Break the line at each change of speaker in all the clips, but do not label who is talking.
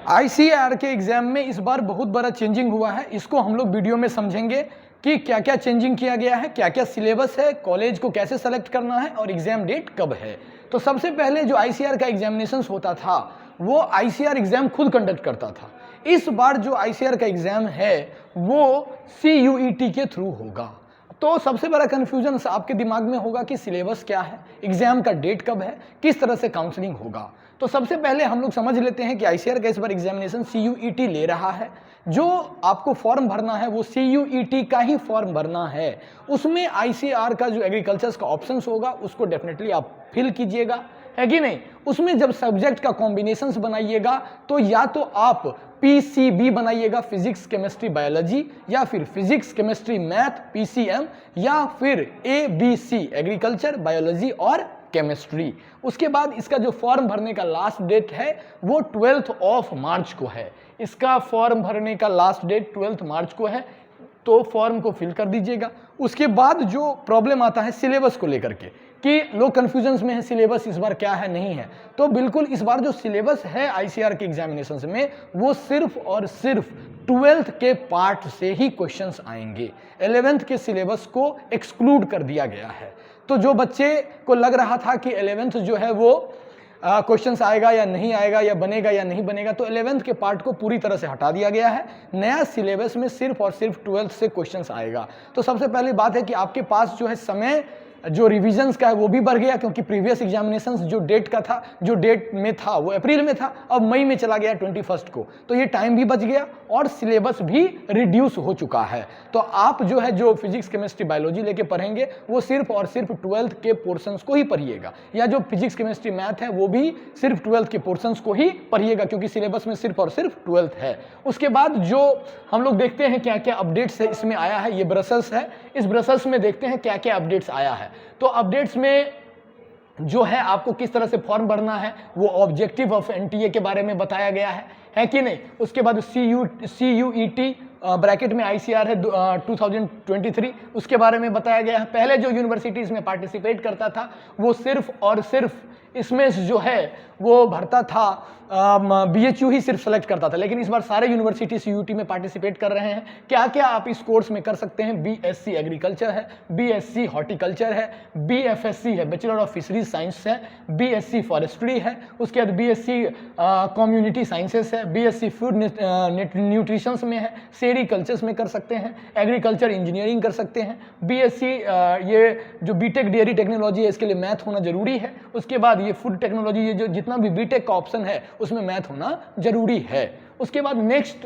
ICAR के exam में इस बार बहुत बड़ा चेंजिंग हुआ है। इसको हम लोग वीडियो में समझेंगे कि क्या क्या चेंजिंग किया गया है, क्या क्या सिलेबस है, कॉलेज को कैसे सेलेक्ट करना है और एग्जाम डेट कब है। तो सबसे पहले जो आईसीएआर का एग्जामिनेशन होता था वो आईसीएआर एग्जाम खुद कंडक्ट करता था। इस बार जो आईसीएआर का एग्जाम है वो सीयूईटी के थ्रू होगा। तो सबसे बड़ा कन्फ्यूजन आपके दिमाग में होगा कि सिलेबस क्या है, एग्जाम का डेट कब है, किस तरह से काउंसलिंग होगा। तो सबसे पहले हम लोग समझ लेते हैं कि आईसीएआर का इस बार एग्जामिनेशन सीयूईटी ले रहा है। जो आपको फॉर्म भरना है वो सीयूईटी का ही फॉर्म भरना है। उसमें आईसीएआर का जो एग्रीकल्चर का ऑप्शंस होगा उसको डेफिनेटली आप फिल कीजिएगा, है कि नहीं। उसमें जब सब्जेक्ट का कॉम्बिनेशंस बनाइएगा तो या तो आप पीसीबी बनाइएगा, फिजिक्स केमिस्ट्री बायोलॉजी, या फिर फिजिक्स केमिस्ट्री मैथ पीसीएम, या फिर एबीसी एग्रीकल्चर बायोलॉजी और केमिस्ट्री। उसके बाद इसका जो फॉर्म भरने का लास्ट डेट है वो 12 मार्च को है। इसका फॉर्म भरने का लास्ट डेट 12 मार्च को है, तो फॉर्म को फिल कर दीजिएगा। उसके बाद जो प्रॉब्लम आता है सिलेबस को लेकर के कि लोग कंफ्यूजन में है सिलेबस इस बार क्या है नहीं है, तो बिल्कुल इस बार जो सिलेबस है आईसीएआर के एग्जामिनेशंस में वो सिर्फ और सिर्फ 12th के पार्ट से ही क्वेश्चंस आएंगे। 11th के सिलेबस को एक्सक्लूड कर दिया गया है। तो जो बच्चे को लग रहा था कि 11th जो है वो क्वेश्चंस आएगा या नहीं आएगा, या बनेगा या नहीं बनेगा, तो 11th के पार्ट को पूरी तरह से हटा दिया गया है। नया सिलेबस में सिर्फ और सिर्फ 12th से क्वेश्चंस आएगा। तो सबसे पहली बात है कि आपके पास जो है समय जो रिवीजन्स का है वो भी बढ़ गया, क्योंकि प्रीवियस एग्जामिनेशंस जो डेट का था, जो डेट में था वो अप्रैल में था, अब मई में चला गया 21 को। तो ये टाइम भी बच गया और सिलेबस भी रिड्यूस हो चुका है। तो आप जो है जो फिजिक्स केमिस्ट्री बायोलॉजी लेके पढ़ेंगे वो सिर्फ और सिर्फ 12th के पोर्शंस को ही पढ़िएगा, या जो फिजिक्स केमिस्ट्री मैथ है वो भी सिर्फ 12th के पोर्शंस को ही पढ़िएगा, क्योंकि सिलेबस में सिर्फ और सिर्फ 12th है। उसके बाद जो हम लोग देखते हैं क्या क्या अपडेट्स है इसमें आया है, ये ब्रसेस है। इस ब्रसेस में देखते हैं क्या क्या अपडेट्स आया है। तो अपडेट्स में जो है आपको किस तरह से फॉर्म भरना है, वो ऑब्जेक्टिव ऑफ एनटीए के बारे में बताया गया है कि नहीं। उसके बाद सीयूईटी ब्रैकेट में आईसीएआर है 2023, उसके बारे में बताया गया है। पहले जो यूनिवर्सिटीज में पार्टिसिपेट करता था वो सिर्फ और सिर्फ इसमें जो है वो भरता था, बीएचयू ही सिर्फ सेलेक्ट करता था, लेकिन इस बार सारे यूनिवर्सिटी सीयूटी में पार्टिसिपेट कर रहे हैं। क्या क्या आप इस कोर्स में कर सकते हैं, बीएससी एग्रीकल्चर है, बीएससी हॉर्टिकल्चर है, बीएफएससी है, बैचलर ऑफ फिशरीज साइंस है, बीएससी फॉरेस्ट्री है, उसके बाद बीएससी कम्युनिटी साइंसेस है, बीएससी फूड न्यूट्रिशंस में है, सेरिकल्चर्स में कर सकते हैं, एग्रीकल्चर इंजीनियरिंग कर सकते हैं, बीएससी ये जो बीटेक डेयरी टेक्नोलॉजी है इसके लिए मैथ होना जरूरी है। उसके बाद ये फूड टेक्नोलॉजी, ये जो जितना भी बीटेक का ऑप्शन है उसमें मैथ होना जरूरी है। उसके बाद नेक्स्ट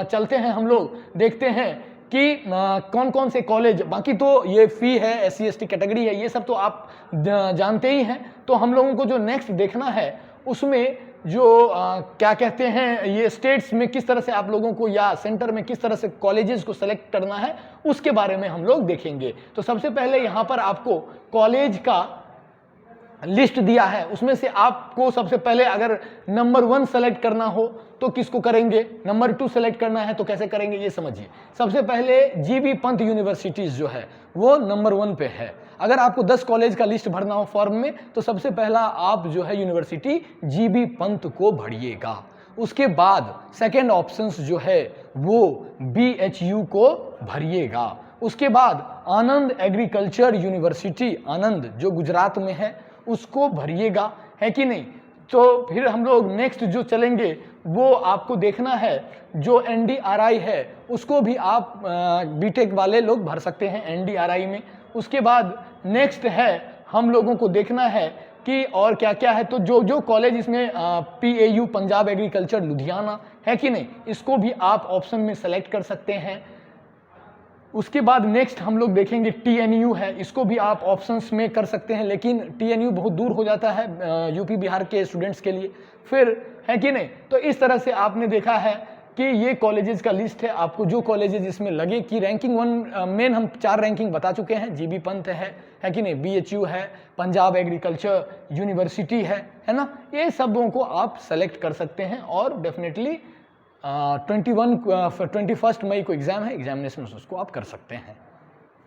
चलते हैं, हम लोग देखते हैं कि कौन कौन से कॉलेज, बाकी तो ये फी है, एससी एसटी कैटेगरी है, ये सब तो आप जानते ही हैं। तो हम लोगों को जो नेक्स्ट देखना है उसमें जो क्या कहते हैं, ये स्टेट्स में किस तरह से आप लोगों को या सेंटर में किस तरह से कॉलेजेस को सेलेक्ट करना है उसके बारे में हम लोग देखेंगे। तो सबसे पहले यहाँ पर आपको कॉलेज का लिस्ट दिया है, उसमें से आपको सबसे पहले अगर नंबर 1 सेलेक्ट करना हो तो किसको करेंगे, नंबर 2 सेलेक्ट करना है तो कैसे करेंगे, ये समझिए। सबसे पहले जीबी पंत यूनिवर्सिटीज जो है वो नंबर 1 पे है। अगर आपको 10 कॉलेज का लिस्ट भरना हो फॉर्म में तो सबसे पहला आप जो है यूनिवर्सिटी जीबी पंत को भरिएगा। उसके बाद सेकेंड ऑप्शंस जो है वो बीएचयू को भरिएगा। उसके बाद आनंद एग्रीकल्चर यूनिवर्सिटी, आनंद जो गुजरात में है, उसको भरिएगा, है कि नहीं। तो फिर हम लोग नेक्स्ट जो चलेंगे वो आपको देखना है जो एनडीआरआई है उसको भी आप बीटेक वाले लोग भर सकते हैं एनडीआरआई में। उसके बाद नेक्स्ट है हम लोगों को देखना है कि और क्या क्या है, तो जो जो कॉलेज इसमें पीएयू पंजाब एग्रीकल्चर लुधियाना, है कि नहीं, इसको भी आप ऑप्शन में सेलेक्ट कर सकते हैं। उसके बाद नेक्स्ट हम लोग देखेंगे टीएनयू है, इसको भी आप ऑप्शंस में कर सकते हैं, लेकिन टीएनयू बहुत दूर हो जाता है यूपी बिहार के स्टूडेंट्स के लिए, फिर है कि नहीं। तो इस तरह से आपने देखा है कि ये कॉलेजेस का लिस्ट है। आपको जो कॉलेजेस इसमें लगे कि रैंकिंग 1 मेन हम 4 रैंकिंग बता चुके हैं, जीबी पंत है कि नहीं, बीएचयू है, पंजाब एग्रीकल्चर यूनिवर्सिटी है ना, ये सबों को आप सेलेक्ट कर सकते हैं और डेफिनेटली 21 मई को एग्जाम है, एग्जामिनेशन उसको आप कर सकते हैं।